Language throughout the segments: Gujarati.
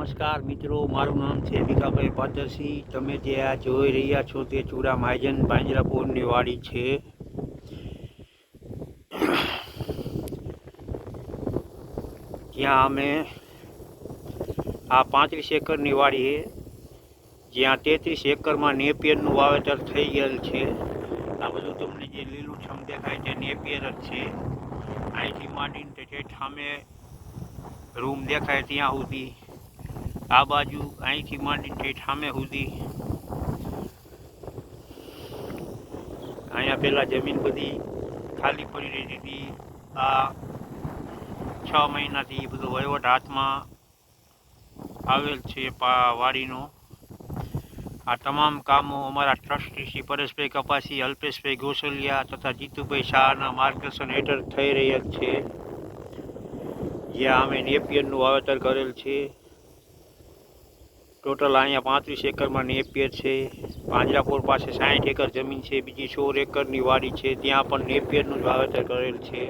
નમસ્કાર મિત્રો, મારું નામ છે ભીખાભાઈ પાદરસિંહ. તમે જે આ જોઈ રહ્યા છો તે ચૂડા મહાજન પાંજરાપોળની વાડી છે. જ્યાં અમે આ 35 એકરની વાડી છે, જ્યાં 33 એકરમાં નેપિયરનું વાવેતર થઈ ગયેલ છે. આ બધું તમને જે લીલુંછમ દેખાય તે નેપિયર જ છે. અહીંથી માંડીને તે સામે રૂમ દેખાય ત્યાં સુધી, આ બાજુ અહીંથી માંડીને સામે સુધી. અહીંયા પહેલાં જમીન બધી ખાલી પડી રહી હતી. આ 6 મહિનાથી બધો વહીવટ હાથમાં આવેલ છે વાડીનો. આ તમામ કામો અમારા ટ્રસ્ટી શ્રી પરેશભાઈ કપાસી, અલ્પેશભાઈ ગોસલિયા તથા જીતુભાઈ શાહના માર્ગદર્શન હેઠળ થઈ રહ્યા છે. જ્યાં અમે નેપિયરનું વાવેતર કરેલ છે. ટોટલ અહીંયા 35 એકરમાં નેપિયર છે. પાંજરાપોળ પાસે 60 એકર જમીન છે. બીજી 16 એકરની વાડી છે, ત્યાં પણ નેપિયરનું જ વાવેતર કરેલ છે.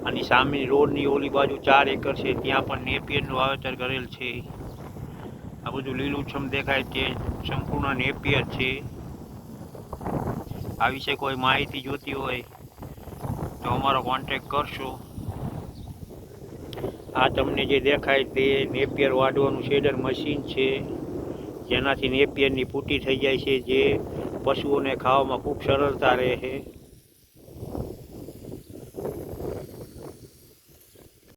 અને સામેની રોડની ઓલી બાજુ 4 એકર છે, ત્યાં પણ નેપિયરનું વાવેતર કરેલ છે. આ બધું લીલુંછમ દેખાય તે સંપૂર્ણ નેપિયર છે. આ વિશે કોઈ માહિતી જોતી હોય તો અમારો કોન્ટેક કરશો. આ તમને જે દેખાય તે નેપિયર વાઢવાનું શેડર મશીન છે, જેનાથી નેપિયરની પૂટી થઈ જાય છે, જે પશુઓને ખાવામાં ખૂબ સરળતા રહે છે.